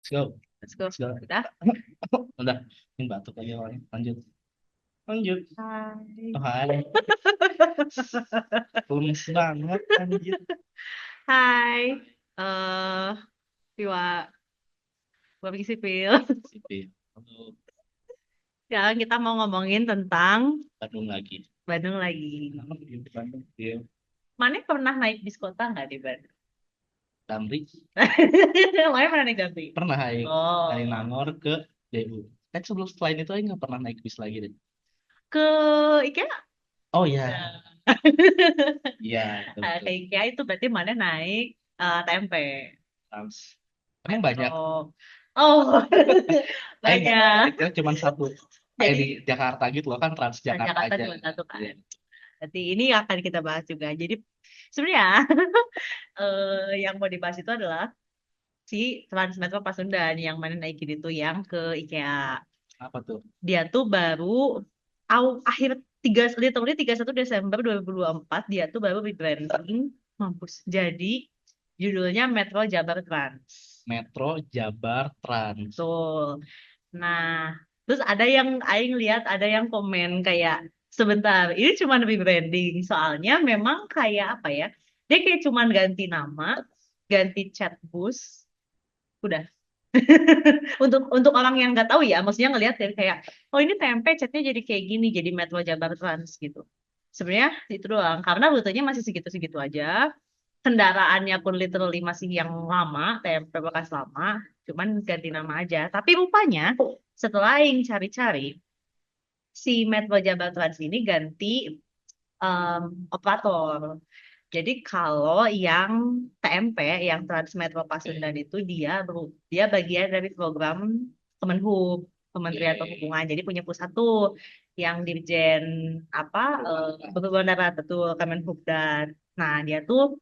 go. Let's go. Let's go. Udah. Udah, ini batuk aja orangnya. Lanjut. Lanjut. Hai. Oh, hai. Lemes banget, anjir. Hai. Eh, Piwa, Public Sipil. Sipil. Halo, Sekarang kita mau ngomongin tentang Bandung lagi. Bandung lagi. Di Bandung. Iya. Mana pernah naik bis kota nggak di Bandung? Damri. Mana pernah naik Damri? Pernah naik dari Oh, Nangor ke DU. Kan sebelum selain itu aja nggak pernah naik bis lagi deh. ke IKEA. Oh iya, iya Ke betul. IKEA itu berarti mana naik TMP. Trans. Emang banyak. Metro. Oh, Enggak, banyak. itu cuma satu. Kayak di Jadi Jakarta gitu loh kan Transjakarta Jakarta aja. cuma satu Iya. kan. Berarti ini akan kita bahas juga. Jadi sebenarnya yang mau dibahas itu adalah si Trans Metro Pasundan yang mana naikin itu yang ke IKEA. Apa tuh? Dia tuh baru akhir literally 31 Desember 2024 dia tuh baru rebranding mampus. Jadi judulnya Metro Jabar Trans. Metro Jabar Trans. Betul. Nah, terus ada yang Aing lihat ada yang komen kayak sebentar, ini cuma rebranding. Soalnya memang kayak apa ya? Dia kayak cuman ganti nama, ganti chat bus, udah. Untuk orang yang nggak tahu ya, maksudnya ngelihat dari kayak, oh ini tempe chatnya jadi kayak gini, jadi Metro Jabar Trans gitu. Sebenarnya itu doang, karena rutenya masih segitu-segitu aja. Kendaraannya pun literally masih yang lama, tempe bekas lama, cuman ganti nama aja. Tapi rupanya setelah Aing cari-cari, si Metro Jabar Trans ini ganti em, operator. Jadi kalau yang TMP, yang Trans Metro Pasundan itu dia bagian dari program Kemenhub, Kementerian Oke. Perhubungan. Jadi punya pusat tuh yang Dirjen apa Perhubungan Darat betul Kemenhubdan. Nah, dia tuh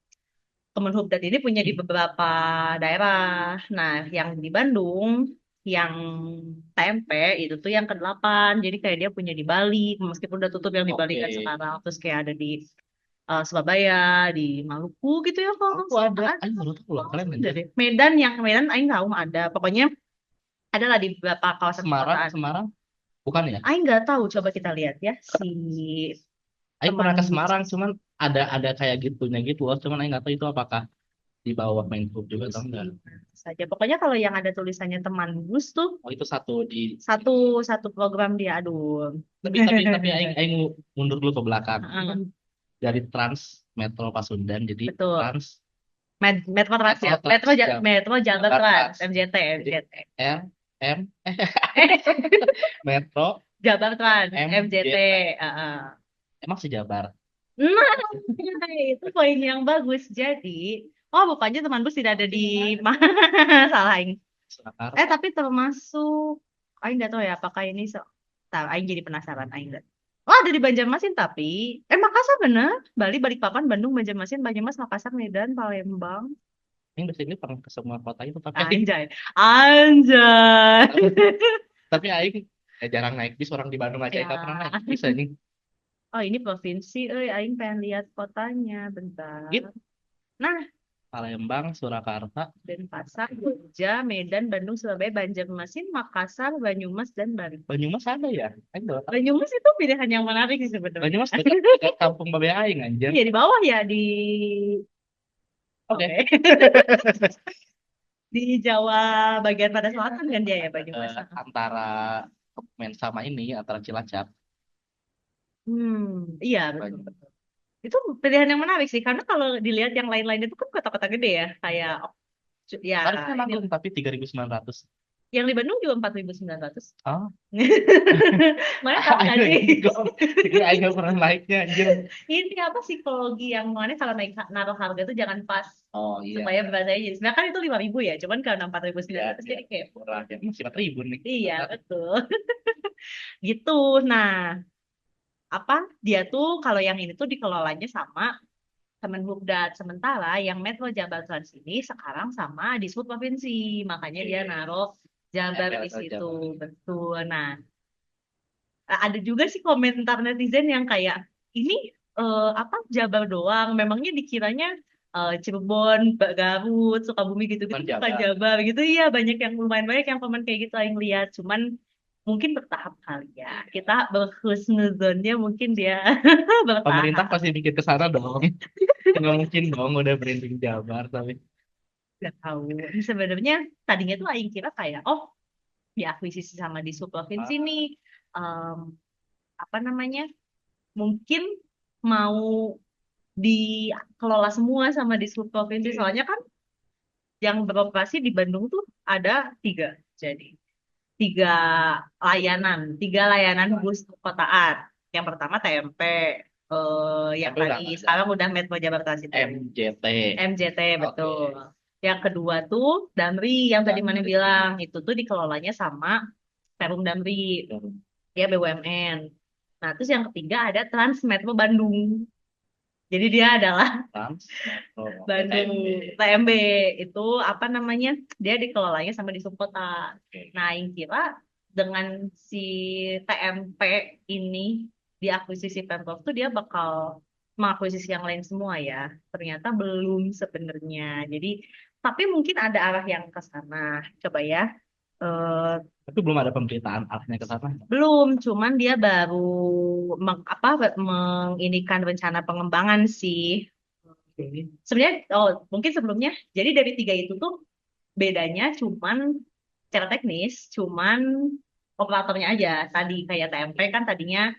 Kemenhubdan ini punya di beberapa daerah. Nah, yang di Bandung, yang TMP itu tuh yang ke-8. Jadi kayak dia punya di Bali, meskipun udah tutup yang di Bali Oke. kan sekarang. Terus kayak ada di Surabaya, di Maluku gitu ya kalau nggak Aku salah. ada. Ayo baru tahu loh. Kalian Ada anjir. deh. Medan yang Medan Aing tahu ada. Pokoknya ada lah di beberapa kawasan Semarang, perkotaan. Semarang. Bukan ya? Aing nggak tahu. Coba kita lihat ya si Aing teman pernah ke Semarang, cuman ada kayak gitunya gitu loh. Cuman Aing nggak tahu itu apakah di bawah Menhub juga atau enggak. saja. Pokoknya kalau yang ada tulisannya teman Gus tuh Oh itu satu di. satu satu program dia aduh. Tapi Aing mundur dulu ke belakang. Itu kan Heeh, dari Trans Metro Pasundan jadi betul. Trans Metro Trans Metro ya. Trans Metro Jabar Jabar Trans, Trans. MJT, Jadi MJT. R M Metro Jabar Trans, MJT. MJT. Heeh. Emang sejabar Nah, itu poin yang bagus. Jadi, oh rupanya teman Bus tidak ada di salah Aing. Surakarta. Tapi termasuk Aing nggak tahu ya apakah ini Tar, Aing jadi penasaran Aing nggak. Oh, ada di Banjarmasin tapi Makassar bener. Bali, Balikpapan, Bandung, Banjarmasin, Banyumas, Makassar, Medan, Palembang. Ini basically pernah ke semua kota itu Anjay. Anjay. tapi, tapi Aing jarang naik bis orang di Bandung aja nggak pernah Ya. naik bis aja Oh, ini provinsi. Aing pengen lihat kotanya bentar. gitu. Nah, Palembang, Surakarta, Denpasar, Jogja, Medan, Bandung, Surabaya, Banjarmasin, Makassar, Banyumas, dan Bali. Banyumas ada ya? Aing baru tahu. Banyumas itu pilihan yang menarik sih sebenarnya. Banyumas dekat kampung Babe Aing anjir. Iya di bawah ya di Oke. oke di Jawa bagian pada selatan kan dia ya Banyumas. Antara Kemen sama ini antara Cilacap. Iya betul Banyak. betul. Itu pilihan yang menarik sih karena kalau dilihat yang lain-lain itu kan kota-kota gede ya kayak ya Tarifnya ini nanggung tapi 3.900. yang di Bandung juga 4.900. Oh, Mana tahu nggak sih? Aing nggak pernah naiknya anjir. Ini apa psikologi yang mana kalau naik naruh harga itu jangan pas Oh iya, supaya berasanya jadi sebenarnya kan itu 5.000 ya cuman karena empat ribu sembilan ya, ratus ya. jadi kayak Murah ya. Masih 4.000 nih. iya betul gitu. Nah apa dia tuh kalau yang ini tuh dikelolanya sama Kemenhubdan sementara yang Metro Jabar Trans ini sekarang sama di provinsi makanya dia naruh Jabar ML di atau situ Jabar. betul. Nah ada juga sih komentar netizen yang kayak ini apa Jabar doang memangnya dikiranya Cirebon, Garut, Sukabumi gitu-gitu, Cuman bukan Jabar. Jabar gitu. Iya, lumayan banyak yang pemain kayak gitu yang lihat. Cuman mungkin bertahap kali ya. Kita berhusnuzonnya mungkin dia Pemerintah bertahap. pasti mikir ke sana dong. Nggak mungkin dong udah branding Jabar tapi Gak tahu. Ini sebenarnya tadinya tuh Aing kira kayak, oh diakuisisi sama di provinsi ah, nih. Em, apa namanya? Mungkin mau dikelola semua sama di provinsi. Soalnya kan yang beroperasi di Bandung tuh ada tiga. Jadi tiga layanan bus kotaan. Yang pertama TMP, yang tapi udah tadi nggak ada. sekarang udah Metro Jakarta itu. MJT. MJT Oke. betul. Yang kedua tuh Damri yang tadi mana bilang itu tuh dikelolanya sama Perum Damri, ya BUMN. Nah, terus yang ketiga ada Trans Metro Bandung. Jadi dia adalah Trans Metro Bandung TMB. TMB itu apa namanya? Dia dikelolanya sama di subkota. Oke. Nah, yang kira dengan si TMP ini diakuisisi Pemprov tuh dia bakal mengakuisisi yang lain semua ya. Ternyata belum sebenarnya. Jadi, tapi mungkin ada arah yang ke sana. Coba ya. Eh, Tapi belum ada pemberitaan arahnya ke sana. belum, cuman dia baru menginikan rencana pengembangan sih. Oke. Sebenarnya, oh mungkin sebelumnya, jadi dari tiga itu tuh bedanya cuman secara teknis, cuman operatornya aja. Tadi kayak TMP kan tadinya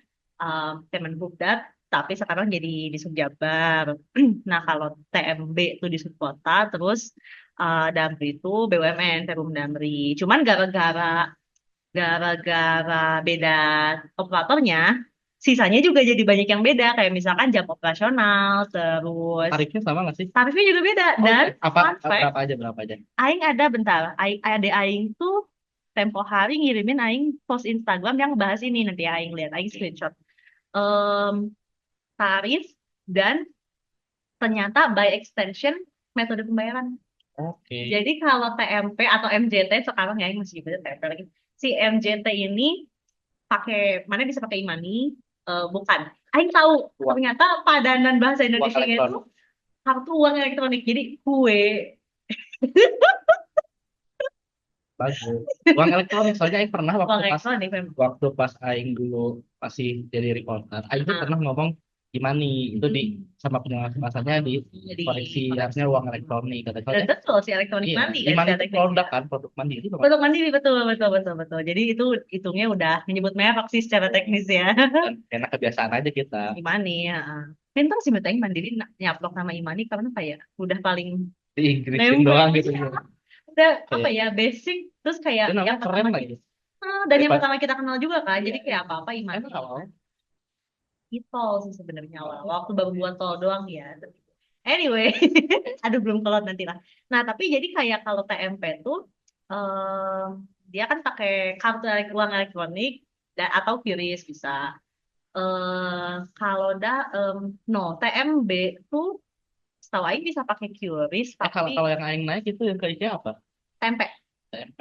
Kemenhubdat, tapi sekarang jadi di Subjabar. Nah kalau TMB itu di Subkota, terus Damri itu BUMN, Perum Damri. Cuman gara-gara beda operatornya, sisanya juga jadi banyak yang beda. Kayak misalkan jam operasional, terus Tarifnya sama nggak sih? tarifnya juga beda. Oh, Dan apa fun fact, berapa aja berapa aja? Aing ada bentar. Ada Aing tuh tempo hari ngirimin Aing post Instagram yang bahas ini nanti Aing lihat, Aing screenshot. Em, tarif dan ternyata by extension metode pembayaran. Oke. Jadi kalau TMP atau MJT sekarang ya Aing masih nyebutnya TMP lagi. Si MJT ini pakai mana bisa pakai e-money? Bukan. Aing tahu Uang, ternyata padanan bahasa uang Indonesia itu elektronik. kartu uang elektronik. Jadi kue. Bagus. Uang elektronik soalnya Aing pernah Uang waktu pas elektronik memang. Aing dulu masih jadi reporter, Aing tuh Ah, pernah ngomong gimana itu di mm, sama penjelasan bahasanya di jadi koreksi harusnya koreksi. uang elektronik kata Dan soalnya betul si elektronik iya money kan Imani secara itu teknisnya. produk kan produk mandiri tuh Betul mandiri betul betul betul betul. Jadi itu hitungnya udah menyebut merek sih secara teknis ya. dan enak kebiasaan aja kita Imani ya. Pintar sih Beteng mandiri nyaplok nama Imani karena kayak udah paling di Inggrisin nempel doang gitu aja. ya Udah apa kayak ya basic terus kayak itu namanya yang keren pertama lagi dan yang daripada pertama kita kenal juga kan. iya Jadi kayak apa-apa Imani. emang awalnya Tol sih sebenarnya awal. Waktu baru buat tol doang ya. Anyway, aduh belum keluar nanti lah. Nah, tapi jadi kayak kalau TMP tuh dia kan pakai kartu uang elektronik dan atau QRIS bisa. Kalau no TMB tuh setahu Aing bisa pakai QRIS kalau tapi kalau yang Aing naik itu yang kayaknya apa TMP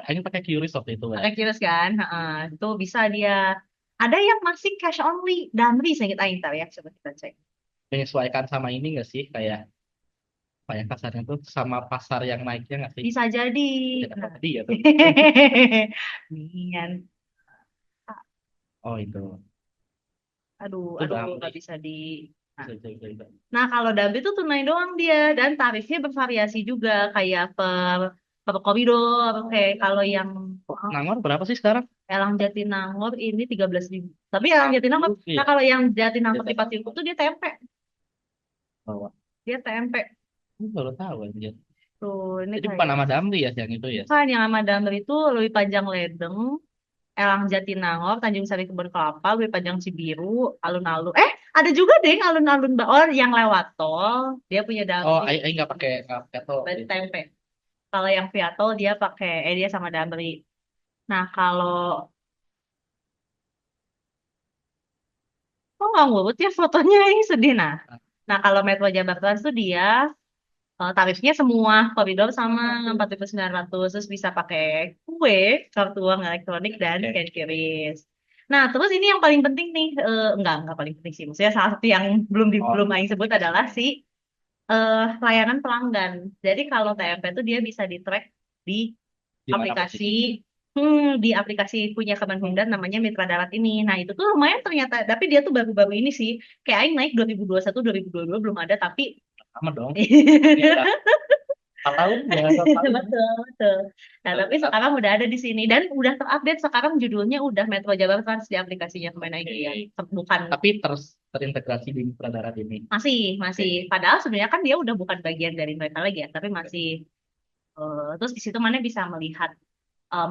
Aing pakai QRIS waktu itu ya pakai QRIS kan. Heeh, itu bisa dia. Ada yang masih cash only Damri seinget Aing tahu ya coba kita cek. menyesuaikan sama ini nggak sih kayak apa ya kasarnya tuh sama pasar yang naiknya nggak sih Bisa jadi. tidak Nah. apa dia tuh Nian. oh itu Aduh, itu aduh, Damri nggak bisa di. Nah, bisa. nah, kalau Damri itu tunai doang dia dan tarifnya bervariasi juga kayak per koridor. Kayak kalau yang Nangor berapa sih sekarang Elang Jatinangor ini 13.000. Tapi Elang Jatinangor, nah iya kalau yang Jatinangor di Jatinangor Pasiku tuh dia tempe, bawah dia tempe. ini baru tahu aja Tuh, ini jadi bukan kayak nama Damri ya yang itu ya bukan yang sama Damri itu lebih panjang ledeng, Elang Jatinangor, Tanjung Sari Kebun Kelapa, lebih panjang Cibiru, alun-alun. Ada juga deh alun-alun oh yang lewat tol, dia punya oh Damri, Aing nggak pakai tol berarti tempe. Kalau yang via tol dia pakai, dia sama Damri. Nah kalau, oh nggak ngurut ya fotonya ini sedih nah. Nah kalau Metro Jabar Trans tuh dia tarifnya semua koridor sama 4.900 terus bisa pakai kue, kartu uang elektronik dan oke scan QRIS. Nah, terus ini yang paling penting nih, enggak paling penting sih. Maksudnya salah satu yang belum oh Aing sebut adalah si layanan pelanggan. Jadi kalau TMP itu dia bisa di-track di Di mana aplikasi posisi? punya Kemenhubungan namanya Mitra Darat ini. Nah, itu tuh lumayan ternyata, tapi dia tuh baru-baru ini sih. Kayak aing naik 2021, 2022 belum ada, tapi Sama dong. Ini udah 4 tahun ya, 4 tahun. betul, betul. Nah, Baru tapi kenapa? sekarang udah ada di sini dan udah terupdate sekarang judulnya udah Metro Jabar Trans di aplikasinya Kemen ID ya. Oke. Bukan Tapi terintegrasi di Mitra Darat ini. masih Oke. masih padahal sebenarnya kan dia udah bukan bagian dari mereka lagi ya, tapi masih terus di situ mana bisa melihat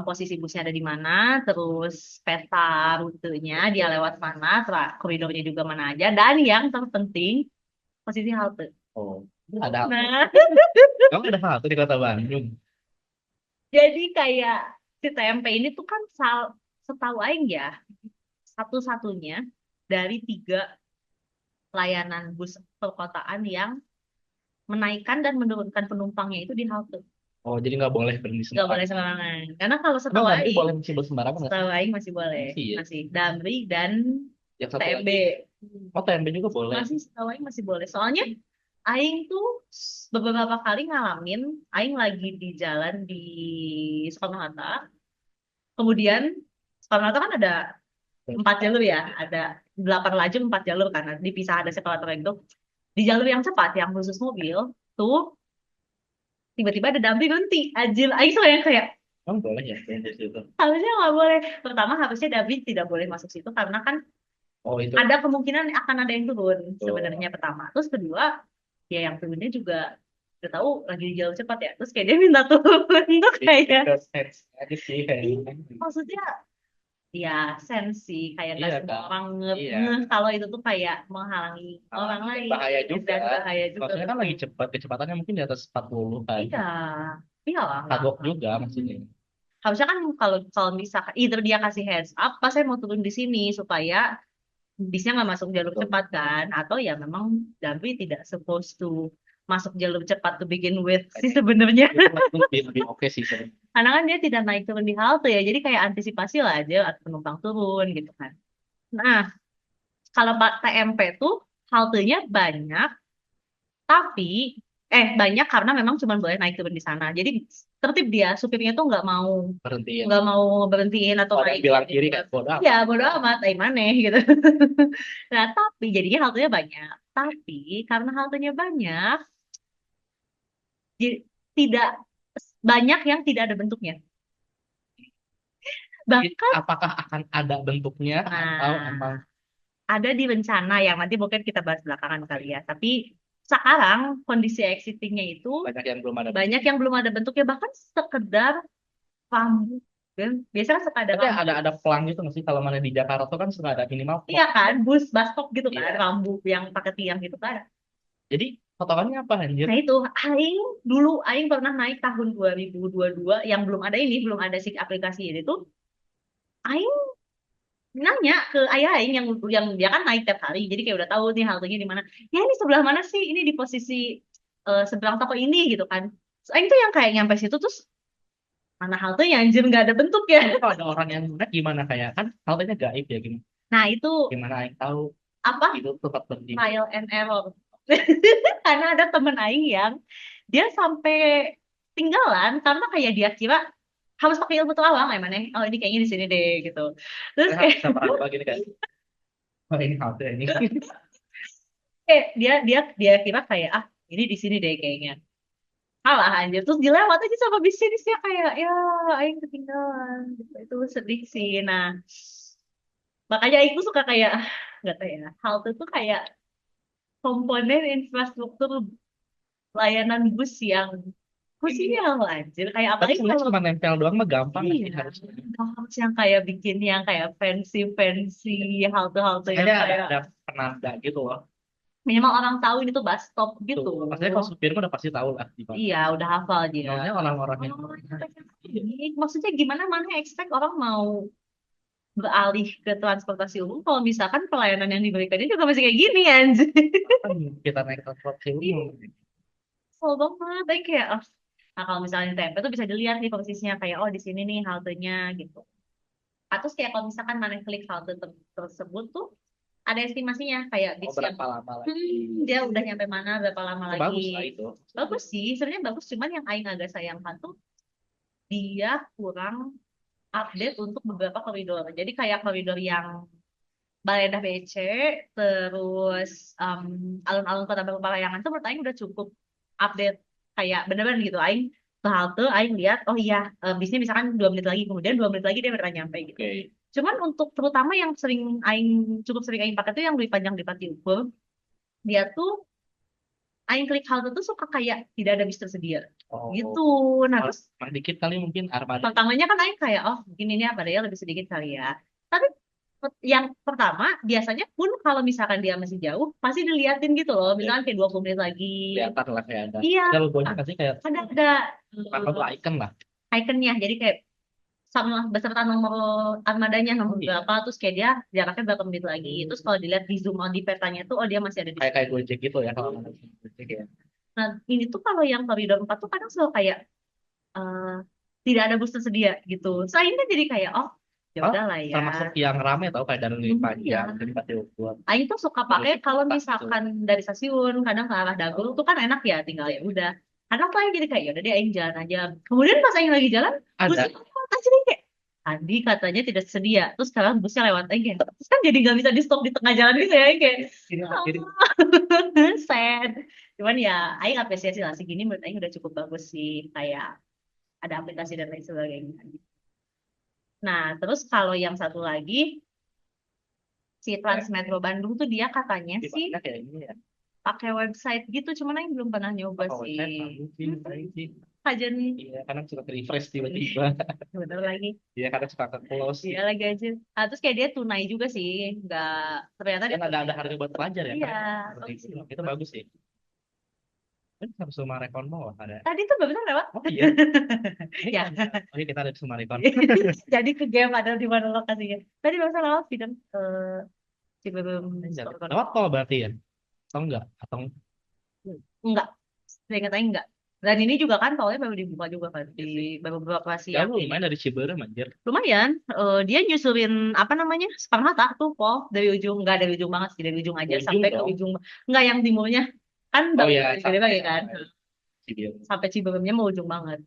posisi busnya ada di mana, terus peta rutenya dia lewat mana, koridornya juga mana aja, dan yang terpenting posisi halte. Oh, ada halte. Nah, Kamu ada halte di Kota Bandung. jadi kayak si TMP ini tuh kan setahu aing ya, satu-satunya dari 3 layanan bus perkotaan yang menaikkan dan menurunkan penumpangnya itu di halte. Oh, jadi nggak boleh berhenti Nggak boleh sembarangan. sembarangan. Karena kalau Emang setahu nanti aing, boleh masih bersembarangan nggak sih? masih boleh. Masih ya. Masih Damri dan Yang satu TMB. lagi, oh TMB juga boleh. Masih setahu aing masih boleh. Soalnya aing tuh beberapa kali ngalamin, aing lagi di jalan di Soekarno-Hatta. Kemudian Soekarno-Hatta kan ada 4 jalur ya, ada 8 lajur 4 jalur kan, dipisah ada separator itu. Di jalur yang cepat, yang khusus mobil, tuh tiba-tiba ada dumping berhenti. Anjir, aing tuh yang kayak Emang boleh ya yang di situ? harusnya nggak boleh. Pertama harusnya dumping tidak boleh masuk situ karena kan Oh itu. ada kemungkinan akan ada yang turun Oh, sebenarnya pertama. Terus kedua, ya yang turunnya juga udah tahu lagi di jalur cepat ya. Terus kayak dia minta turun tuh kayak ke sense aja sih kayaknya. maksudnya ya sensi kayak nggak Iya semua kan? orang Iya. ngeh kalau itu tuh kayak menghalangi orang Dan lain bahaya juga. dan bahaya juga Maksudnya kan betul. lagi cepat, kecepatannya mungkin di atas 40 kan. Iya, iya lah nggak. Kagok juga maksudnya. Harusnya kan kalau kalau misalkan either dia kasih heads up, pas saya mau turun di sini supaya bisnya nggak masuk jalur Betul. cepat kan, atau ya memang Damri tidak supposed to masuk jalur cepat to begin with sih Kayaknya sebenarnya. itu lebih oke sih sebenarnya. Karena kan dia tidak naik turun di halte ya, jadi kayak antisipasi lah aja atau penumpang turun gitu kan. Nah, kalau Pak TMP tuh haltenya banyak, tapi banyak karena memang cuma boleh naik turun di sana. Jadi tertib dia, supirnya tuh Berhentiin. nggak mau berhentiin atau Kalau ada naik yang bilang gitu. kiri kayak bodoh Ya amat. bodo amat, mana gitu. Nah, tapi jadinya haltenya banyak. Tapi karena haltenya banyak, tidak banyak yang tidak ada bentuknya. Jadi, Bahkan, apakah akan ada bentuknya atau emang nah, ada di rencana yang nanti mungkin kita bahas belakangan kali ya. Tapi sekarang kondisi existingnya itu banyak yang belum ada banyak bentuknya? yang belum ada bentuknya, bahkan sekedar rambu. Dan biasanya suka ada Tapi rambu. ada pelang gitu nggak sih kalau mana di Jakarta tuh kan suka ada minimal Iya pelang. kan, bus stop gitu kan, Iya. rambu yang pakai tiang gitu kan. Jadi potongannya apa anjir? Nah itu, Aing dulu Aing pernah naik tahun 2022 yang belum ada ini, belum ada si aplikasi ini tuh. Aing nanya ke ayah Aing yang dia kan naik tiap hari, jadi kayak udah tahu nih haltenya di mana. Ya ini sebelah mana sih? Ini di posisi seberang toko ini gitu kan. So, Aing tuh yang kayak nyampe situ terus mana haltenya anjir nggak ada bentuk ya. Tapi kalau ada orang yang naik gimana kayak kan haltenya gaib ya gimana? Nah itu Gimana yang tahu apa? itu tempat berhenti? Trial and error. Karena ada temen Aing yang dia sampai tinggalan karena kayak dia kira harus pakai ilmu terawang ya mana oh ini kayaknya di sini deh gitu terus Saya kayak bisa meraba gini kan? Oh ini halte ini. dia dia dia kira kayak ah ini di sini deh kayaknya kalah anjir terus dilewat aja sama bisnisnya kayak ya aing ketinggalan gitu. Itu sedih sih nah makanya aku suka kayak nggak tahu ya halte tuh kayak komponen infrastruktur layanan bus yang krusial anjir kayak Tapi apalagi sebenarnya kalau cuma nempel doang mah gampang nggak iya sih harusnya. harus yang kayak bikin yang kayak fancy fancy halte-halte yang Makanya kayak ada penanda gitu loh. minimal orang tahu ini tuh bus stop Tuh, gitu. maksudnya kalau supir mah udah pasti tahu lah di mana. Iya, udah hafal dia. Normalnya orang-orang yang Oh, itu teknik. Maksudnya gimana mana expect orang mau beralih ke transportasi umum kalau misalkan pelayanan yang diberikannya juga masih kayak gini anjir. kan kita naik transportasi Iya, umum. kesel banget. Tapi kayak, nah kalau misalnya di tempe tuh bisa dilihat nih posisinya kayak, oh di sini nih haltenya gitu. Atau kayak kalau misalkan mana klik halte tersebut tuh, ada estimasinya kayak Oh, bis yang berapa lama lagi? dia udah nyampe mana, berapa lama Oh, lagi. bagus lah itu. Bagus sih, sebenarnya bagus. Cuman yang Aing agak sayangkan tuh dia kurang update untuk beberapa koridor. Jadi kayak koridor yang Balendah BC, terus alun-alun Kota Baru Parahyangan tuh menurut Aing udah cukup update kayak bener-bener gitu. Aing ke halte, Aing lihat, oh iya, bisnya misalkan 2 menit lagi, kemudian 2 menit lagi dia beneran nyampe gitu. Oke. Cuman untuk terutama yang cukup sering Aing pakai tuh yang lebih panjang di Pati Ukur, dia tuh Aing klik halte tuh suka kayak tidak ada bis tersedia Oh, gitu. Nah malah terus malah dikit kali mungkin armada. pertamanya kan Aing kayak oh mungkin ini apa ya lebih sedikit kali ya. Tapi yang pertama biasanya pun kalau misalkan dia masih jauh pasti diliatin gitu loh. Ya, Misalkan kayak 20 menit lagi. kelihatan lah kayak ada. Iya, Ada logonya nggak sih kayak ada apa tuh icon lah. ikonnya. Jadi kayak sama beserta nomor armadanya nomor Oh iya. berapa terus kayak dia jaraknya berapa menit lagi. Terus kalau dilihat di zoom out di petanya tuh oh dia masih ada di Kayak situ. kayak Gojek gitu ya kalau mana Gojek ya. Nah, ini tuh kalau yang koridor 4 tuh kadang selalu kayak eh, tidak ada bus tersedia gitu. Saya ini jadi kayak oh ya Oh, udahlah ya. termasuk yang rame tau kayak dari Iya. panjang dari Pati Ukur. Aing tuh suka Terus pakai kalau pas itu misalkan dari stasiun kadang ke arah Dago tuh kan enak ya tinggal ya udah. Kadang tuh Aing jadi kayak ya udah deh Aing jalan aja. Kemudian pas Aing lagi jalan busnya ada. lewat aja deh kayak tadi katanya tidak sedia. Terus sekarang busnya lewat Aing kayak terus kan jadi nggak bisa di stop di tengah jalan gitu ya Aing kayak Ini oh, jadi sad. Cuman ya Aing apresiasi lah segini menurut Aing udah cukup bagus sih kayak ada aplikasi dan lain sebagainya. Nah, terus kalau yang satu lagi, si Transmetro Bandung tuh dia katanya di sih mana kayak ini ya. pakai website gitu, cuman Aing belum pernah nyoba Apa sih. website bagus sih, baik sih. Kajian Iya, kadang suka refresh tiba-tiba. bener lagi. Iya, kadang suka ke close Iya gitu. lagi aja. Ah, terus kayak dia tunai juga sih, nggak ternyata dia Dan tunai. ada harga buat pelajar ya, Iya, keren. bagus sih. Itu bagus sih. Kan harus Sumarekon mau ada. Tadi tuh barusan lewat. Oh iya, ini Ya, oh iya kita ada di Sumarekon. jadi ke game ada di mana lokasinya. Tadi barusan lewat sih kan ke Ciberem Iya, Store lewat tol Connect. berarti ya? Atau enggak? Atau Enggak, saya ingat enggak. Dan ini juga kan tolnya baru dibuka juga kan di baru beberapa siang jauh ini. lumayan dari Ciberem anjir. Lumayan, dia nyusurin apa namanya Soekarno Hatta tuh, Pol, dari ujung nggak dari ujung banget sih dari ujung aja Ujung sampai ke dong. ujung nggak yang timurnya kan Oh baru ya, gede sampai lagi kan sampai Ciberem. sampai Ciberemnya mau ujung banget.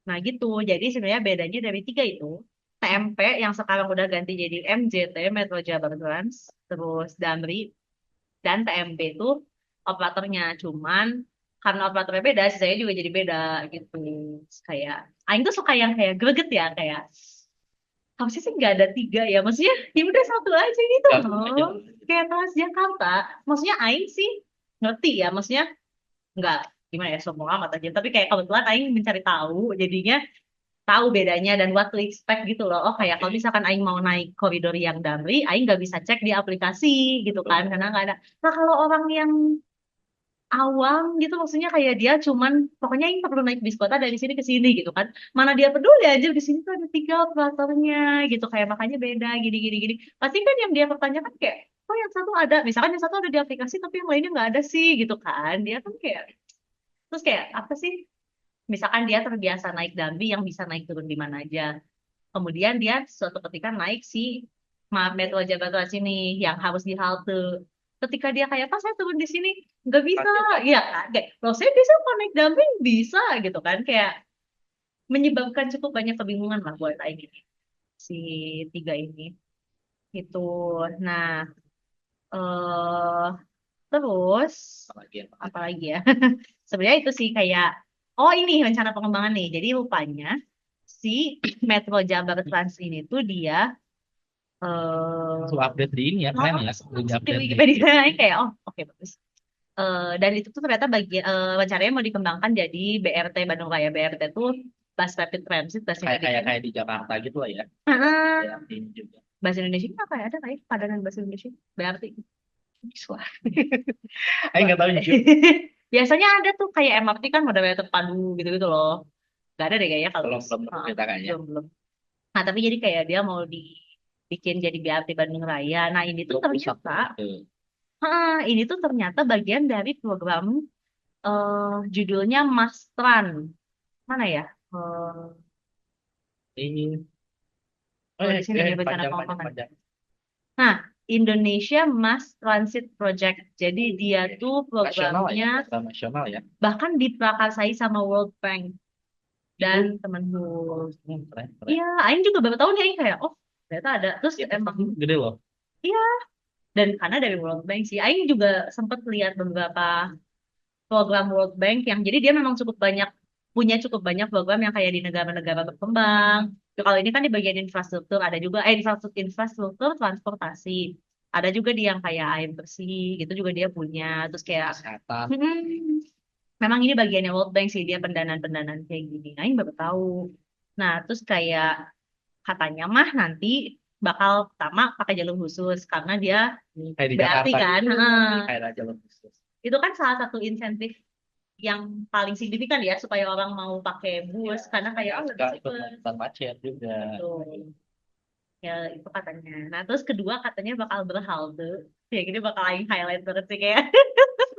Nah gitu, jadi sebenarnya bedanya dari tiga itu TMP yang sekarang udah ganti jadi MJT Metro Jabar Trans, terus Damri dan TMP itu operatornya cuman karena operatornya beda, saya juga jadi beda gitu. Kayak Aing tuh suka yang kayak greget ya kayak harusnya sih nggak ada tiga ya maksudnya ya udah satu aja gitu Gabung aja. loh kayak Transjakarta maksudnya Aing sih ngerti ya maksudnya nggak gimana ya sombong amat aja tapi kayak kebetulan Aing mencari tahu jadinya tahu bedanya dan what to expect gitu loh oh kayak kalau Oke. misalkan Aing mau naik koridor yang Damri Aing nggak bisa cek di aplikasi gitu kan karena nggak ada nah kalau orang yang awam gitu maksudnya kayak dia cuman pokoknya ini perlu naik bis kota dari sini ke sini gitu kan mana dia peduli aja di sini tuh ada tiga operatornya gitu kayak makanya beda gini gini gini pasti kan yang dia pertanyakan kayak oh yang satu ada misalkan yang satu ada di aplikasi tapi yang lainnya nggak ada sih gitu kan dia kan kayak terus kayak apa sih misalkan dia terbiasa naik Dambi yang bisa naik turun di mana aja kemudian dia suatu ketika naik si Metro Jakarta sini yang harus di halte ketika dia kayak pas saya turun di sini nggak bisa Oke. iya kan kayak loh saya bisa kok naik damping bisa gitu kan kayak menyebabkan cukup banyak kebingungan lah buat Aing ini si tiga ini itu nah eh terus Apalagi ya. apalagi ya sebenarnya itu sih kayak oh ini rencana pengembangan nih jadi rupanya si Metro Jabar Trans ini tuh dia Langsung update di ini ya, oh, keren ya. langsung Udah di masuk di update deh. Wikipedia kayak oh oke bagus. Dan itu tuh ternyata bagian rencananya mau dikembangkan jadi BRT Bandung Raya BRT tuh Bus Rapid Transit bahasa Kayak kayak Indonesia. kayak di Jakarta gitu lah ya. Ya, Ah, ini juga. bahasa Indonesia apa ya ada kayak padanan bahasa Indonesia BRT. Bisa. Ayo nggak tahu jujur. Biasanya ada tuh kayak MRT kan model terpadu gitu-gitu loh. Gak ada deh kayaknya kalau Belum belum ah, kita kayaknya. belum belum. Nah tapi jadi kayak dia mau dibikin jadi BRT Bandung Raya. Nah ini tuh Belum pusat ternyata, gitu. ini tuh ternyata bagian dari program judulnya Mastran. Mana ya? Ini. Oh Kalau ya, di sini nih rencana panjang panjang pengembangan. panjang. Nah, Indonesia Mass Transit Project. Jadi dia tuh Nasional ya, programnya program nasional ya. bahkan diprakarsai sama World Bank Itu dan Kemenhub. keren, keren. Iya, Aing juga baru tahu nih, Aing kayak, oh ternyata ada. Terus Ya, emang, prestasinya gede loh. iya, dan karena dari World Bank sih, Aing juga sempat lihat beberapa program World Bank yang jadi dia memang cukup banyak, punya cukup banyak program yang kayak di negara-negara berkembang. Ya, kalau ini kan di bagian infrastruktur, ada juga, infrastruktur transportasi. Ada juga di yang kayak air bersih, gitu juga dia punya. Terus kayak, Kesehatan. hmm, memang ini bagiannya World Bank sih, dia pendanaan-pendanaan kayak gini. Nah, Aing baru tahu. Nah, terus kayak katanya mah nanti bakal pertama pakai jalur khusus karena dia Kayak di BRT Jakarta kan. gitu. Heeh. Kayak aja loh khusus. Itu kan salah satu insentif yang paling signifikan ya supaya orang mau pakai bus karena kayak oh lebih Nggak ikut cepet. mantan macet juga. Betul. Ya itu katanya. Nah terus kedua katanya bakal berhalte. Ya gini bakal aing highlight banget sih kayak.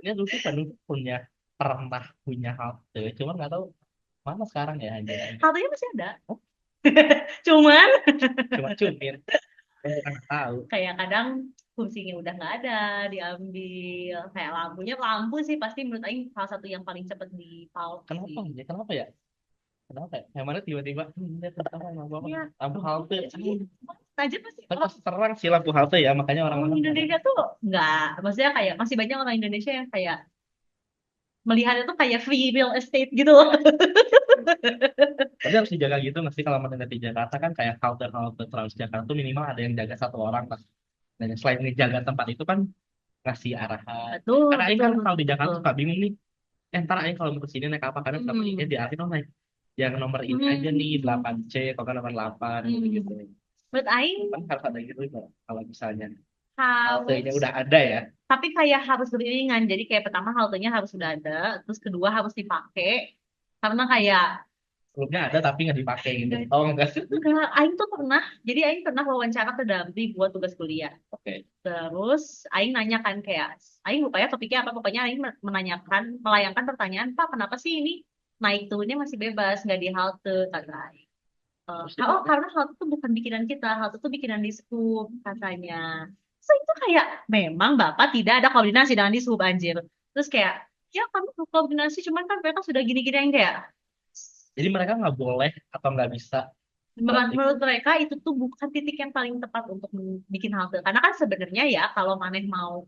Dia dulu tuh Bandung tuh pernah punya halte, cuma nggak tahu mana sekarang ya anjir. Haltenya masih ada. Oh, Cuman cuma cubit. Saya bukan tahu. kayak kadang fungsinya udah nggak ada diambil. Kayak lampunya lampu sih pasti menurut aing salah satu yang paling cepet di PAUD sih. Kenapa ya? Kenapa ya? Kenapa ya? Yang mana tiba-tiba lihat pertama lampu apa? Iya. Lampu halte. Aja pasti Tapi pas terang sih lampu halte ya, makanya orang orang-orang pada. Indonesia tuh nggak, maksudnya kayak masih banyak orang Indonesia yang kayak melihat itu kayak free real estate gitu loh. Tapi harus dijaga gitu nggak sih kalau mendengar di Jakarta kan kayak halte-halte Transjakarta tuh minimal ada yang jaga satu orang lah. Dan selain ngejaga tempat itu kan ngasih arahan. Betul, Karena Aing kan betul, kalau di Jakarta betul. suka bingung nih. Ntar Aing kalau mau kesini naik apa? Karena sama ini Hmm. diarahin oh naik yang nomor ini aja nih Hmm. 8C atau kan nomor 8 gitu-gitu. Hmm. Menurut Aing Kan harus ada gitu kalau misalnya haltenya harus, udah ada ya. tapi kayak harus beriringan. Jadi kayak pertama haltenya harus sudah ada, terus kedua harus dipakai. Karena kayak Sebelumnya ada tapi nggak dipakai gitu. Oh enggak. enggak, Aing tuh pernah, jadi Aing pernah wawancara ke Damri buat tugas kuliah. Oke. Terus Aing nanya kan kayak, Aing lupa ya topiknya apa, pokoknya Aing menanyakan, melayangkan pertanyaan, Pak kenapa sih ini naik turunnya masih bebas, nggak di halte, kata Aing. Terus Oh dia karena halte itu bukan bikinan kita, halte itu bikinan di Sub, katanya. So itu kayak, memang Bapak tidak ada koordinasi dengan di Sub, anjir. Terus kayak, ya kami koordinasi, cuman kan mereka sudah gini-gini yang kayak, jadi mereka nggak boleh atau nggak bisa berarti menurut mereka itu tuh bukan titik yang paling tepat untuk bikin halte. Karena kan sebenarnya ya kalau maneh mau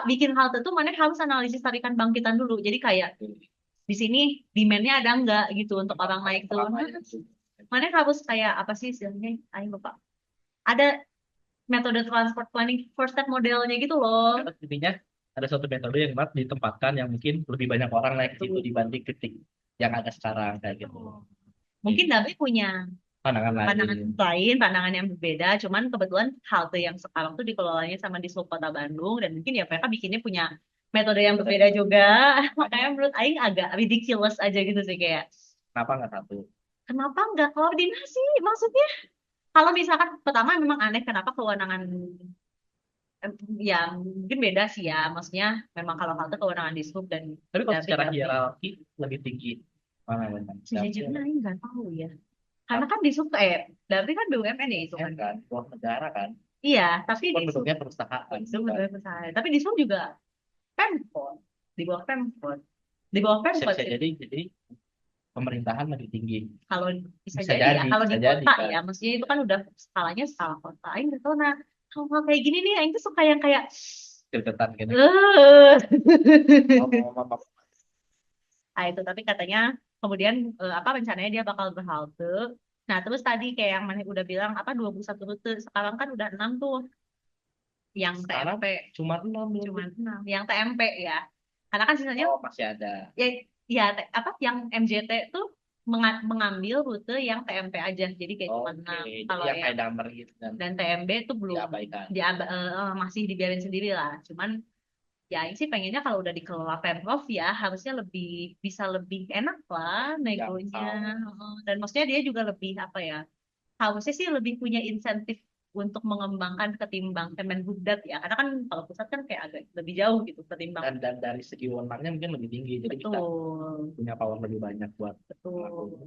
bikin halte tuh maneh harus analisis tarikan bangkitan dulu. Jadi kayak di sini demand-nya ada nggak gitu untuk orang naik turun. Maneh harus kayak apa sih istilahnya? Ayo Bapak. Ada metode transport planning first step modelnya gitu loh. karena intinya ada suatu metode yang buat ditempatkan yang mungkin lebih banyak orang naik situ dibanding titik yang ada sekarang kayak gitu. Mungkin Jadi, Davi punya pandangan pandangan lain. lain, pandangan yang berbeda. Cuman kebetulan halte yang sekarang tuh dikelolanya sama di Sub Kota Bandung dan mungkin ya mereka bikinnya punya metode yang berbeda juga. Makanya menurut Aing agak ridiculous aja gitu sih kayak Kenapa nggak satu? kenapa nggak koordinasi? Maksudnya kalau misalkan pertama memang aneh kenapa kewenangan ya mungkin beda sih ya. Maksudnya memang kalau halte kewenangan di Sub dan Tapi kalau Damri secara Damri. hierarki lebih tinggi mana yang Sejujurnya Aing nggak tahu ya. Karena tapi kan di Sub Damri kan BUMN ya itu kan. kan uang negara kan Iya, tapi meskipun di Sub bentuknya perusahaan itu gitu kan. betul perusahaan. Tapi di Sub juga Pemkot, di bawah Pemkot, di bawah bisa Pemkot bisa itu. jadi pemerintahan lebih tinggi Kalau bisa bisa jadi ya, jadi kalau di bisa jadi kota kan ya, maksudnya itu kan udah skalanya skala kota. Aing nggak tahu nah, hal-hal kayak gini nih, Aing tuh suka yang kayak, deketan gitu. eh, Ngomong-ngomong nah itu tapi katanya kemudian apa rencananya dia bakal berhalte. Nah terus tadi kayak yang Maneh udah bilang apa 21 rute, sekarang kan udah 6 tuh yang sekarang TMP, cuma 6 cuma lebih. 6 yang TMP ya. Karena kan sisanya Oh masih ada. ya ya apa yang MJT tuh mengambil rute yang TMP aja jadi kayak cuma Oke, 6 jadi kalau yang yang kayak damar gitu kan dan TMB tuh belum diabaikan. masih dibiarin sendiri lah cuman ya ini sih pengennya kalau udah dikelola Pemprov ya harusnya lebih bisa lebih enak lah negonya. Jangkau. Dan maksudnya dia juga lebih apa ya harusnya sih lebih punya insentif untuk mengembangkan ketimbang Kemendikbud ya karena kan kalau pusat kan kayak agak lebih jauh gitu ketimbang. Dan dari segi wewenangnya mungkin lebih tinggi, jadi bisa Betul, punya power lebih banyak buat betul. melakukan.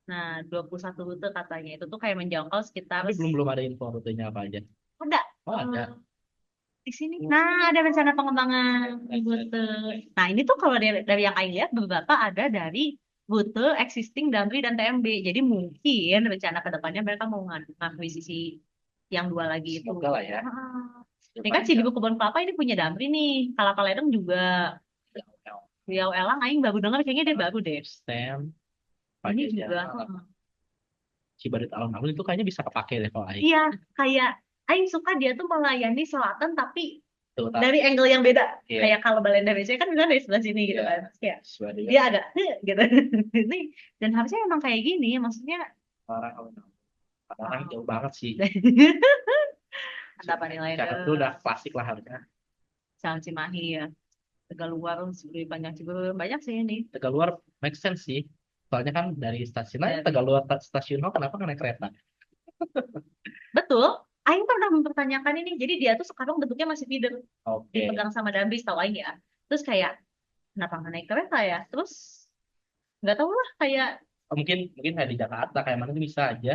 Nah, 21 rute katanya itu tuh kayak menjangkau sekitar Tapi belum belum ada info rutenya apa aja. ada Oh eh, ada. di sini. Nah, ada rencana pengembangan Bute. Nah, ini tuh kalau dari yang Aing lihat beberapa ada dari Bute, existing Damri dan TMB. Jadi mungkin rencana ke depannya mereka mau ngakuisisi yang dua lagi itu. Semoga lah ya. Ah. Ini kan Cibiru Kebun Kelapa ini punya Damri nih. Kalapa Ledeng juga. Riau Elang Aing baru dengar kayaknya dia baru deh. Stand Ini pakai juga. jalan Cibarit alun-alun itu kayaknya bisa kepake deh kalau Aing. Iya, kayak Aing suka dia tuh melayani selatan tapi Tuh, tak. dari angle yang beda. Iya. Kayak kalau Balenda BC kan bisa dari sebelah sini gitu Iya. kan. Ya, Sudah dia agak gitu. Ini dan harusnya emang kayak gini, maksudnya orang alun-alun. Orang jauh banget sih. ada nilai Jakarta tuh udah klasik lah harusnya. Jalan Cimahi ya. Tegaluar lebih banyak juga banyak sih ini. Tegaluar make sense sih. Soalnya kan dari stasiun lain Dari Tegaluar stasiun Hall kenapa nggak naik kereta? betul. Aing pernah mempertanyakan ini. Jadi dia tuh sekarang bentuknya masih feeder, Oke. dipegang sama Dambis tahu Aing ya. Terus kayak kenapa nggak naik kereta ya? Terus nggak tahu lah kayak Mungkin mungkin kayak di Jakarta kayak mana tuh bisa aja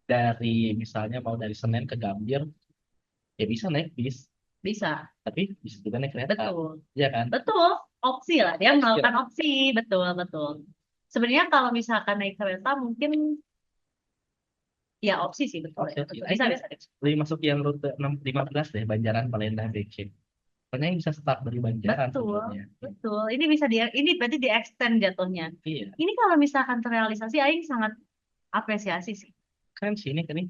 dari misalnya mau dari Senen ke Gambir ya bisa naik bis bisa. tapi bisa juga naik kereta Betul. ya kan. Betul. Opsi lah. Dia Opsi melakukan lah. opsi. Betul, betul. Sebenarnya kalau misalkan naik kereta mungkin ya opsi sih betul Opsi ya. sih. Betul. Aing Bisa, kayak bisa, bisa. lebih masuk yang rute 15 deh Banjaran Palembang BC. Soalnya yang bisa start dari Banjaran Betul. sebetulnya. Betul. Ini bisa dia ini berarti di extend jatuhnya. Iya, Ini kalau misalkan terrealisasi Aing sangat apresiasi sih. kan sini kan nih.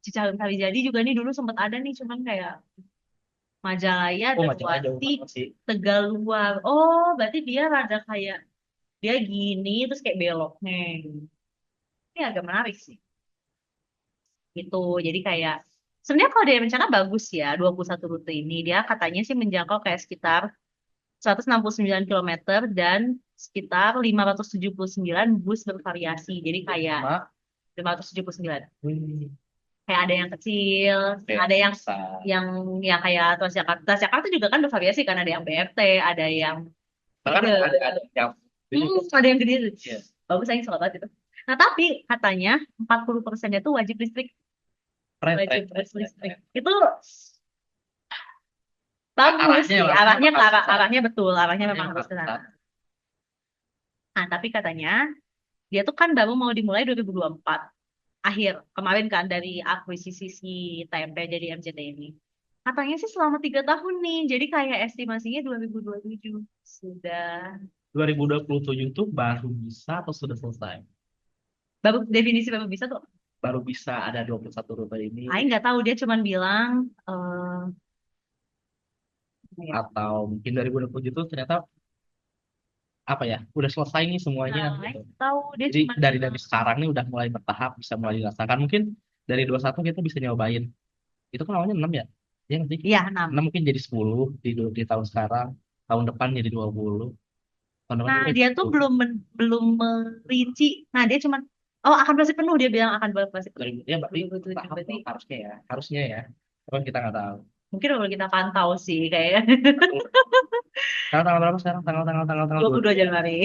Cicahem Kalijadi juga nih dulu sempat ada nih cuman kayak Majalaya Oh, dan Majalaya jauh Wati banget sih. Tegaluar. Oh, berarti dia rada kayak dia gini terus kayak beloknya. Ini agak menarik sih. Gitu. Jadi kayak sebenarnya kalau dari rencana bagus ya 21 rute ini. Dia katanya sih menjangkau kayak sekitar 169 km dan sekitar 579 bus bervariasi. Jadi kayak Cuma 579. hmm, Kayak ada yang kecil, ada yang besar. yang yang kayak Transjakarta. Transjakarta juga kan bervariasi kan ada yang BRT, ada yang Bahkan gede. ada yang Ada yang gede. iya. Bagus saya suka banget itu. Nah, tapi katanya 40% itu wajib listrik. Keren, Wajib keren, keren, keren, listrik. keren. Itu bagus Arahnya sih. ya, Arahnya memang harus ke sana. arahnya betul, arahnya Arahnya memang memang harus harus ke ke sana. sana. Nah, tapi katanya dia tuh kan baru mau dimulai 2024 akhir kemarin kan dari akuisisi si TMP jadi MCT ini. Katanya sih selama 3 tahun nih, jadi kayak estimasinya 2027 sudah 2027 tuh baru bisa atau sudah selesai? baru definisi baru bisa tuh. Baru bisa ada 21 rute ini Aing nggak tahu dia cuman bilang ya. atau mungkin 2027 tuh ternyata apa ya udah selesai nih semuanya Nah, gitu. Aing tahu dia Jadi cuman dari bilang sekarang nih udah mulai bertahap bisa mulai dirasakan. Mungkin dari 21 kita bisa nyobain. Itu kan awalnya 6 ya? Ya nanti iya 6. 6 mungkin jadi 10 di tahun sekarang. Tahun depan jadi 20. Tahun depan Nah, jadi dia tuh 10. belum merinci. Nah, dia cuman oh akan pasti penuh dia bilang akan pasti penuh. 2000, ya berarti 2027 tahap berarti dong, harusnya ya. Harusnya ya. Tapi kita nggak tahu. mungkin kalau kita pantau sih kayak Sekarang tanggal berapa sekarang? Tanggal 22 Januari.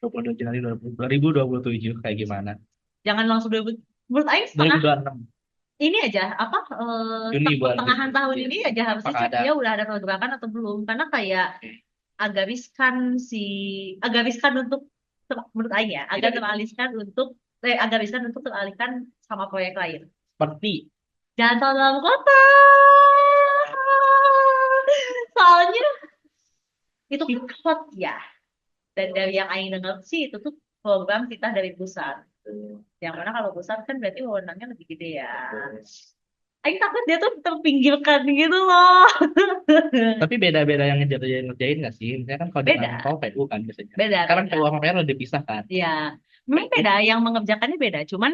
22 Januari 2027 kayak gimana? Jangan langsung 2000. Menurut Aing setengah 2026 ini aja apa Juni bulan pertengahan tahun Juni. ini aja harusnya Apakah cek ada? dia udah ada pergerakan atau belum karena kayak agak riskan si agak riskan untuk menurut Aing ya agak teralihkan untuk agak riskan untuk teralihkan sama proyek lain. Seperti Jalan tol dalam kota. Soalnya itu kan hot ya. Dan dari yang Aing dengar sih itu tuh program kita dari pusat. Yang mana kalau pusat kan berarti wewenangnya lebih gede ya. Aing takut dia tuh terpinggirkan gitu loh. tapi beda-beda yang ngerjain nggak sih? Misalnya kan kalau jalan Beda, tol PU kan biasanya. beda, Sekarang beda. PU sama PR udah dipisahkan. Ya, memang beda. Yang mengerjakannya beda. Cuman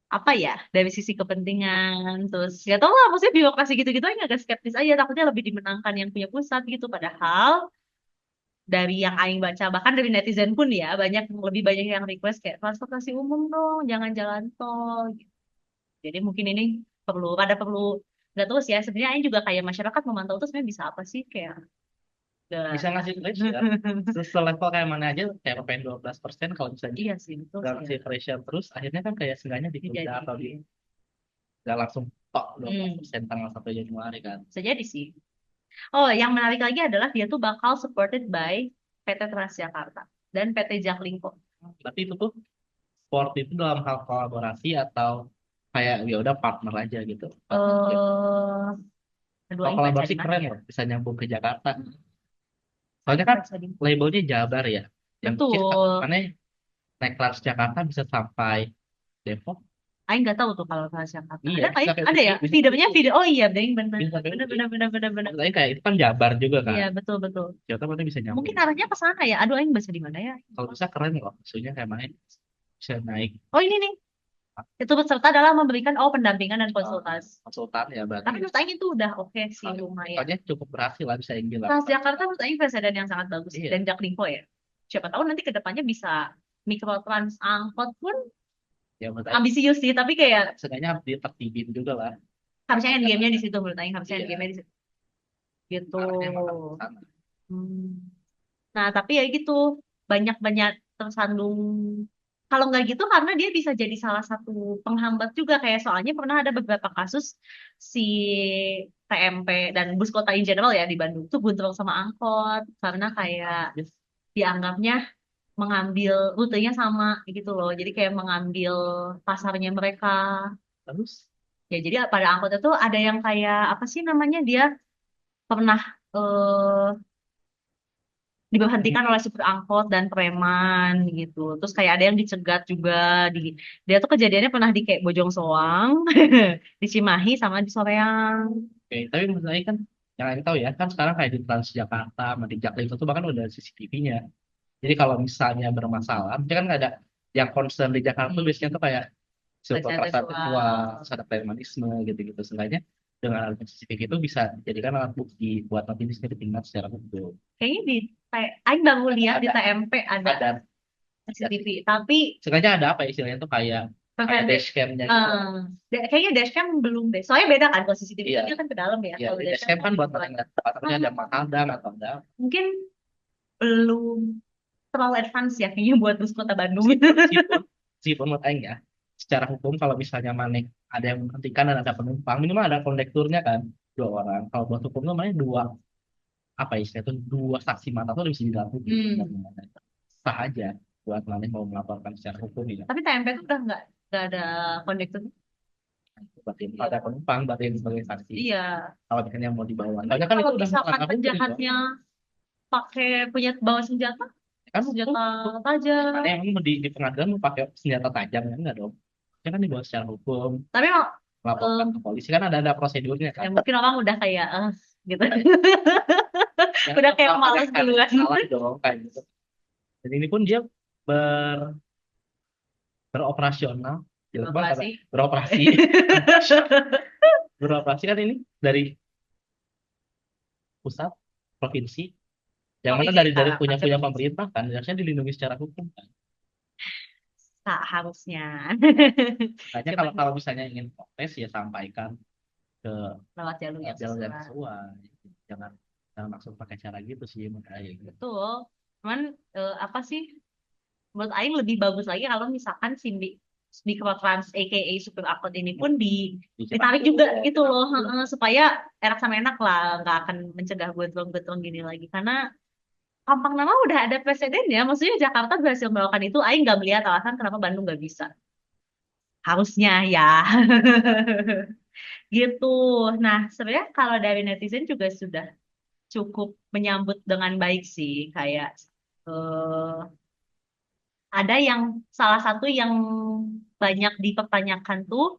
apa ya dari sisi kepentingan terus ya tau lah maksudnya birokrasi gitu-gitu aja agak skeptis aja takutnya lebih dimenangkan yang punya pusat gitu padahal dari yang Aing baca bahkan dari netizen pun ya lebih banyak yang request kayak transportasi umum dong jangan jalan tol gitu. Jadi mungkin ini perlu nggak terus ya sebenarnya Aing juga kayak masyarakat memantau tuh sebenarnya bisa apa sih kayak Bisa udah ngasih pressure. Selevel kayak mana aja kayak PPN 12% kalau misalnya iya sih betul sih ya. ngasih pressure terus akhirnya kan kayak seenggaknya ditunda Jadi atau di nggak langsung tok Hmm, 12% tanggal 1 Januari kan. bisa jadi sih. Oh, yang menarik lagi adalah dia tuh bakal supported by PT Transjakarta dan PT Jaklingko. Tapi itu tuh sport itu dalam hal kolaborasi atau kayak ya udah partner aja gitu. Partnership. Eh, Aduh, Kalau aing baca kolaborasi di mana keren ya? loh, bisa nyambung ke Jakarta. Hmm, Soalnya aing kan baca di labelnya Jabar ya. Yang bikin Betul. mana naik Jakarta bisa sampai Depok. Aing nggak tahu tuh kalau Transjakarta. Iya, Ada nggak bisa ya? sampai Ada UI, ya? bisa sampai Feedernya UI, feeder. Oh iya, deng benar. bisa sampai Benar UI. benar benar benar benar. Maksudnya kayak itu kan Jabar juga Iya, kan. betul betul. Jakarta mana bisa Mungkin nyambung. arahnya ke sana ya. Aduh, aing baca di mana ya? Kalau bisa keren loh. Maksudnya kayak mana bisa naik Oh, ini nih. Itu peserta dalam memberikan pendampingan dan uh, konsultasi. konsultan ya berarti. Tapi menurut Aing itu udah oke sih, lumayan. Soalnya cukup berhasil lah bisa yang bilang. Transjakarta menurut Aing presiden yang sangat bagus. Iya, Dan Jaklingko ya. Siapa tahu nanti ke depannya bisa mikrotrans angkot pun ya menurut saya ambisius sih. Tapi kayak setidaknya harus ditertibin juga lah. harusnya endgame-nya di situ menurut Aing. Harusnya Iya, endgame-nya di situ. Gitu. arahnya bakal ke sana. Hmm. Nah, tapi ya gitu, banyak-banyak tersandung. Kalau nggak gitu, karena dia bisa jadi salah satu penghambat juga. Kayak soalnya pernah ada beberapa kasus si TMP dan bus kota in general ya di Bandung tuh buntung sama angkot. Karena kayak Yes. dianggapnya mengambil rutenya sama gitu loh. Jadi kayak mengambil pasarnya mereka. Terus Ya jadi pada angkot itu ada yang kayak, apa sih namanya, dia pernah diberhentikan oleh supir angkot dan preman gitu. Terus kayak ada yang dicegat juga di dia tuh kejadiannya pernah di kayak Bojong Soang, di Cimahi sama di Soreang. oke, tapi menurut saya kan yang saya tahu ya kan sekarang kayak di Transjakarta, sama di Jaklingko itu bahkan udah ada CCTV-nya. Jadi kalau misalnya bermasalah, dia kan nggak ada yang concern di Jakarta tuh Hmm, biasanya tuh kayak super pelecehan kekerasan seksual, seksual. terus ada premanisme gitu-gitu. Seenggaknya dengan adanya CCTV itu bisa dijadikan alat bukti buat nanti bisa ditindak secara hukum. Kayaknya di Aing baru lihat di Ada, TMP ada ada, ada. CCTV, tapi Seenggaknya ada apa ya istilahnya tuh kayak preventif. dashcam-nya gitu. Kayaknya dashcam belum deh. Soalnya beda kan kalau CCTV Iya, kan dia kan ke dalam ya. iya. Kalau Di dashcam dashcam kan kan di buat luar. mengingat takutnya ada Hmm, makadang atau ada mungkin belum terlalu advance ya kayaknya buat bus kota Bandung. meskipun meskipun menurut Aing ya secara hukum kalau misalnya maneh ada yang menghentikan dan ada penumpang minimal ada kondekturnya kan 2 orang kalau buat hukum tuh namanya dua apa istilah itu dua saksi mata tuh bisa dilakukan Hmm. sah aja buat maneh mau melaporkan secara hukum ya Tapi TMP itu udah nggak ada kondektur. berarti Iya. ada penumpang berarti yang sebagai saksi Iya. kalau misalnya mau dibawa Cuman soalnya kan kalau itu udah misalkan melanggar hukum itu penjahatnya pakai punya bawa senjata, kan hukum senjata tajam. mana yang mau di pengadilan mau pakai senjata tajam ya enggak dong ya kan dibawa secara hukum Tapi melaporkan ke polisi kan ada prosedurnya ya kan. mungkin orang udah kayak gitu. Jangan Udah kayak salah malas kan duluan. salah dong kayak gitu. Dan ini pun dia ber, beroperasional, ya cuma kata Operasi. beroperasi, beroperasi kan ini dari pusat provinsi, yang Oh mana iya, dari punya harusnya punya provinsi. pemerintah kan, harusnya dilindungi secara hukum kan. Tak harusnya. Makanya Coba kalau kalau misalnya ingin protes ya sampaikan ke lewat jalur yang jalur yang sesuai. sesuai, jangan jangan langsung pakai cara gitu sih menurut saya. Betul. Cuman apa sih? Menurut Aing lebih bagus lagi kalau misalkan si Mikrotrans aka supir angkot ini pun ditarik juga gitu loh, heeh, supaya enak sama enak lah, nggak akan mencegah gondrong-gondrong gini lagi. Karena Kampang Nama udah ada presidennya, maksudnya Jakarta berhasil melakukan itu, Aing nggak melihat alasan kenapa Bandung nggak bisa. Harusnya ya, gitu. Nah, sebenarnya kalau dari netizen juga sudah cukup menyambut dengan baik sih, kayak eh, ada yang salah satu yang banyak dipertanyakan tuh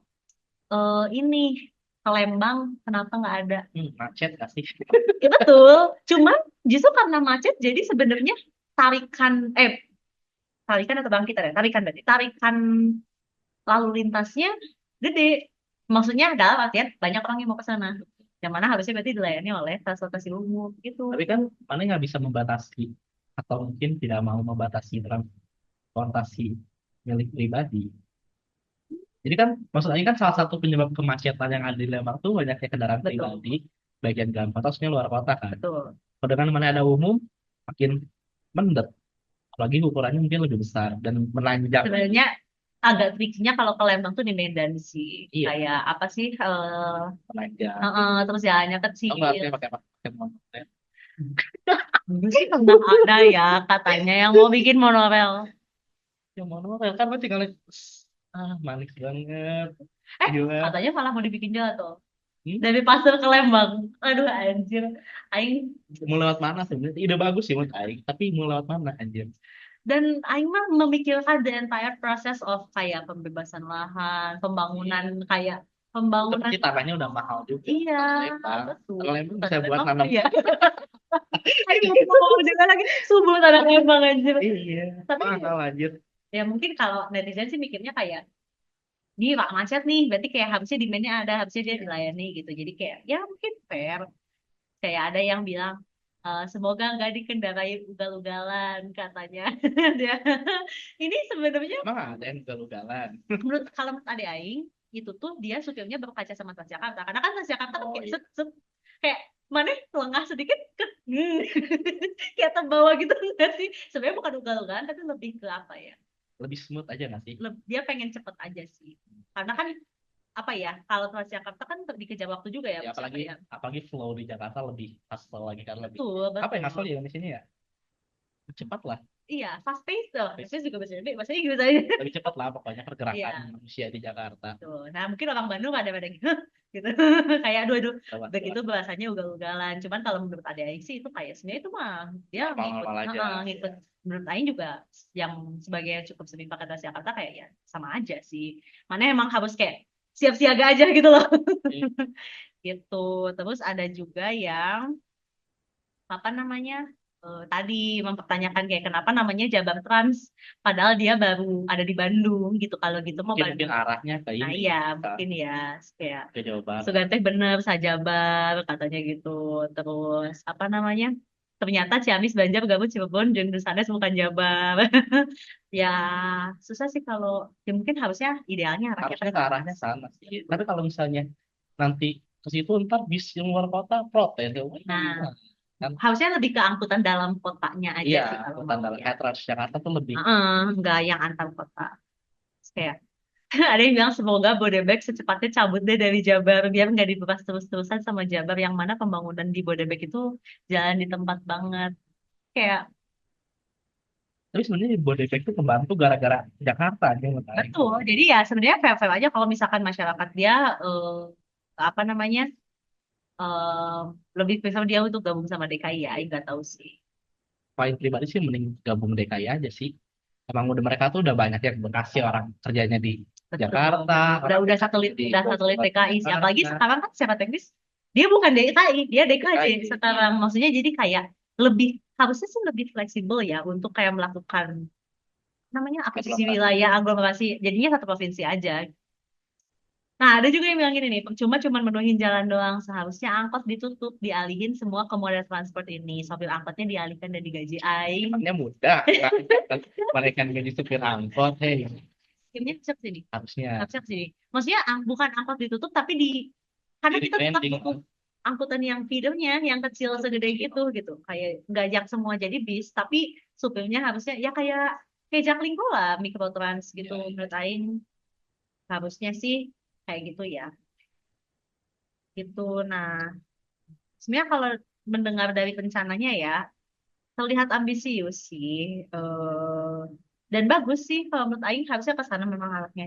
ini ke Lembang kenapa nggak ada? Macet gak sih? Ya betul, cuman justru karena macet jadi sebenarnya tarikan tarikan atau bangkitan ya? Tarikan berarti tarikan lalu lintasnya gede. Maksudnya dalam artian banyak orang yang mau ke sana. Yang mana harusnya berarti dilayani oleh transportasi umum gitu. Tapi kan mana nggak bisa membatasi atau mungkin tidak mau membatasi transportasi milik pribadi. Jadi kan maksudnya kan salah satu penyebab kemacetan yang ada di Lembang tuh banyaknya kendaraan Betul, pribadi bagian dalam kota, maksudnya luar kota kan. betul. Kalau dengan mana ada umum makin mendet, apalagi ukurannya mungkin lebih besar dan menanjak Sebenarnya lagi. agak triknya kalau ke Lembang tuh di Medan sih. Iya, Kayak apa sih? Penajam. Terus jalannya Oh nggak, kecil. saya pakai motor. Dulu sih pernah ada ya katanya yang mau bikin monorail. Yang monorail kan lo tinggal manis banget. Eh, Gila. katanya malah mau dibikin jalan tuh. Hmm? Dari Pasir ke Lembang. Aduh anjir. Aing Mau lewat mana sebenarnya? Ide bagus sih menurut Aing, tapi mau lewat mana anjir? dan Aing mah memikirkan the entire process of kayak pembebasan lahan, pembangunan kayak Itu pembangunan. pasti tanahnya udah mahal juga. Iya, Lembang. betul. Kalau Lembang bisa Tanah buat Lembang, nanam. iya. Aing mau juga lagi subuh tanah Lembang anjir. Iya, Tapi mahal anjir. ya mungkin kalau netizen sih mikirnya kayak ini Pak macet nih, berarti kayak harusnya demand-nya ada, harusnya dia dilayani gitu. Jadi kayak ya mungkin fair. Kayak ada yang bilang semoga nggak dikendarai ugal-ugalan katanya. Dia ini sebenarnya Emang ada yang gagal-galan. menurut kalau menurut Ade Aing itu tuh dia supirnya berkaca sama Transjakarta karena kan Transjakarta kan Oh kayak iya. set set kayak mana lengah sedikit ke kayak terbawa gitu enggak sih sebenarnya bukan ugal-ugalan tapi lebih ke apa ya Lebih smooth aja nggak sih? dia pengen cepet aja sih karena kan apa ya kalau Transjakarta kan dikejar waktu juga ya Ya siapa apalagi ya apalagi flow di Jakarta lebih hustle lagi kan lebih. betul Apa yang betul hustle ya di sini ya? Cepat lah. iya fast pace tuh Lebih saya juga bahasa Inggris aja lebih cepat lah pokoknya pergerakan iya manusia di Jakarta. tuh. Nah, mungkin orang Bandung ada gitu. Gitu. Kayak aduh Coba, begitu bahasanya ugal-ugalan. Cuman kalau menurut Ade Aing sih itu kayak sebenarnya itu mah dia ngikut normal-normal aja. ngikut menurut Aing juga yang sebagai yang cukup sering pakai Transjakarta kayak ya sama aja sih. Mana emang harus kayak siap siaga aja gitu loh. Iya. Gitu. Terus ada juga yang apa namanya? Tadi mempertanyakan kayak kenapa namanya Jabar Trans padahal dia baru ada di Bandung gitu. Kalau gitu mau Mungkin Bandung. arahnya ke Nah ini iya ke, mungkin ya kayak ke Jawa Barat. Suganteh bener Sajabar katanya gitu. Terus apa namanya? Ternyata Ciamis Banjar Gabut Cirebon jeung Sanes bukan Jabar. Ya susah sih kalau ya mungkin harusnya idealnya arahnya ke Harusnya ke sana arahnya sih. sana sih. Tapi kalau misalnya nanti ke situ ntar bis yang luar kota protes ya. Wah, Nah kan harusnya lebih ke angkutan dalam kotanya aja iya sih kalau angkutan mau dalam ya. kayak Transjakarta tuh lebih Nggak yang antar kota. Kayak ada yang bilang semoga Bodebek secepatnya cabut deh dari Jabar biar nggak dibahas terus-terusan sama Jabar yang mana pembangunan di Bodebek itu jalan di tempat banget kayak tapi sebenarnya di Bodebek tuh kebantu gara-gara Jakarta aja menurut Aing. betul jadi ya sebenarnya fair-fair aja kalau misalkan masyarakat dia apa namanya eh, lebih prefer dia untuk gabung sama DKI ya nggak tahu sih Paling pribadi sih mending gabung DKI aja sih. Emang udah mereka tuh udah banyak yang Bekasi orang kerjanya di betul Jakarta, orang di udah satelit DKI sih apalagi Jakarta. sekarang kan secara teknis dia bukan DKI dia DKJ DKI. sekarang maksudnya jadi kayak lebih harusnya sih lebih fleksibel ya untuk kayak melakukan namanya akuisisi Aglomerasi. wilayah aglomerasi jadinya satu provinsi aja. Nah, ada juga yang bilang gini nih, percuma cuma menuhin jalan doang. Seharusnya angkot ditutup, dialihin semua ke moda transport ini. Sopir angkotnya dialihkan dan digaji aing. Emangnya mudah kan mereka jadi supir angkot, hei Timnya cek sini, harusnya cek sini. Maksudnya bukan angkot ditutup, tapi di karena jadi kita tetap branding. butuh angkutan yang feedernya yang kecil segede gitu. Kayak gajak semua jadi bis, tapi supirnya harusnya ya kayak Jaklingko lah, mikrotrans gitu. Ya, Menurut aing harusnya sih kayak gitu ya. Gitu. Nah, sebenarnya kalau mendengar dari rencananya ya, terlihat ambisius sih. Dan bagus sih kalau menurut Aing harusnya ke sana memang arahnya.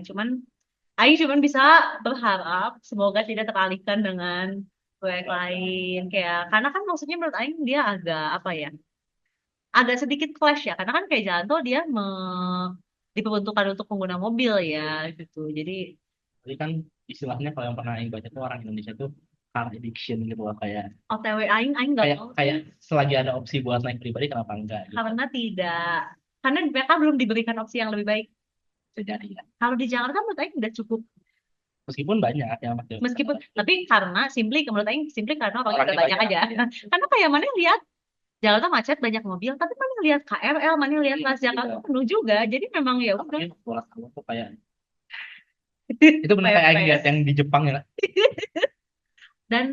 Aing cuman bisa berharap semoga tidak teralihkan dengan proyek lain. Kayak, karena kan maksudnya menurut Aing dia agak apa ya, agak sedikit clash ya. Karena kan kayak jalan tol dia diperuntukkan untuk pengguna mobil ya gitu. Jadi jadi kan istilahnya kalau yang pernah Aing baca tuh orang Indonesia tuh car addiction gitu loh kayak OTW Aing nggak kayak tahu sih kayak selagi ada opsi buat naik pribadi kenapa enggak gitu. karena tidak. Karena mereka belum diberikan opsi yang lebih baik. Bisa jadi ya. Kalau di Jakarta menurut Aing udah cukup. Meskipun banyak yang pakai Meskipun, tapi karena menurut Aing simply karena orangnya orangnya udah banyak banyak aja. ya. Karena kayak mana lihat Jakarta macet banyak mobil, tapi mana lihat KRL, mana lihat Transjakarta Iya. penuh juga. Jadi memang ya udah. Apalagi bola kamu tuh kayak itu benar kayak Aing Pepes. lihat yang di Jepang ya. Dan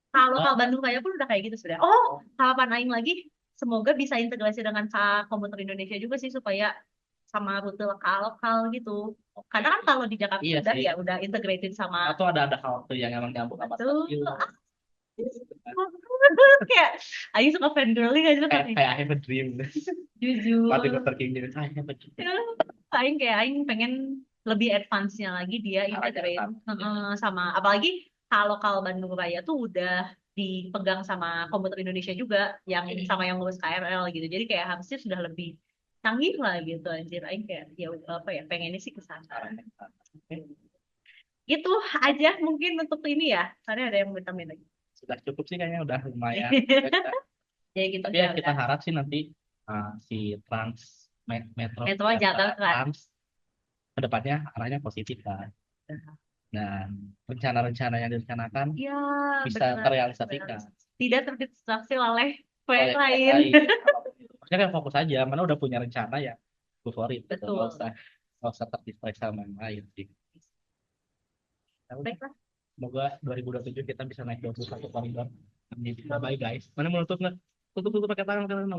kalau Oh, Kak Bandung Raya pun udah kayak gitu sudah. Oh, harapan Aing lagi, semoga bisa integrasi dengan Kak Komuter Indonesia juga sih supaya sama rute lokal-lokal gitu. Karena kan kalau di Jakarta Iya udah sih. ya udah integrated sama Atau ada halte yang emang nyambung sama itu. stasiun. Kayak Aing suka fangirling aja Kayak kan. kayak I have a dream. Martin Jujur. Luther King gitu. I have a dream. Ya, Aing pengen lebih advance-nya lagi dia Arahnya ke integrate sana. sama apalagi lokal Bandung Raya tuh udah dipegang sama komuter Indonesia juga yang sama yang ngurus KRL gitu. Jadi kayak harusnya sudah lebih canggih lah gitu anjir. Aing kayak ya apa ya pengennya sih ke sana. Arahnya ke sana. Oke. Itu aja mungkin untuk ini ya. Karena ada yang mau tambahin lagi. Sudah cukup sih kayaknya udah lumayan. Jadi gitu Tapi ya kita udah harap sih nanti si Metro Metro Jakarta Jakarta. Trans kedepannya arahnya positif kan. Dan rencana-rencana yang direncanakan Ya, bisa benar. terrealisasikan. Tidak terdistraksi oleh proyek Proyek-proyek lain. lain, apapun itu. Maksudnya kan fokus aja, mana udah punya rencana ya, go for it gitu. Betul. Nggak usah terdistraksi sama yang lain sih. Ya udah, Baiklah. semoga 2027 kita bisa naik 21 koridor. Bye guys. Mana mau tutup nggak? Tutup tutup pakai tangan kan?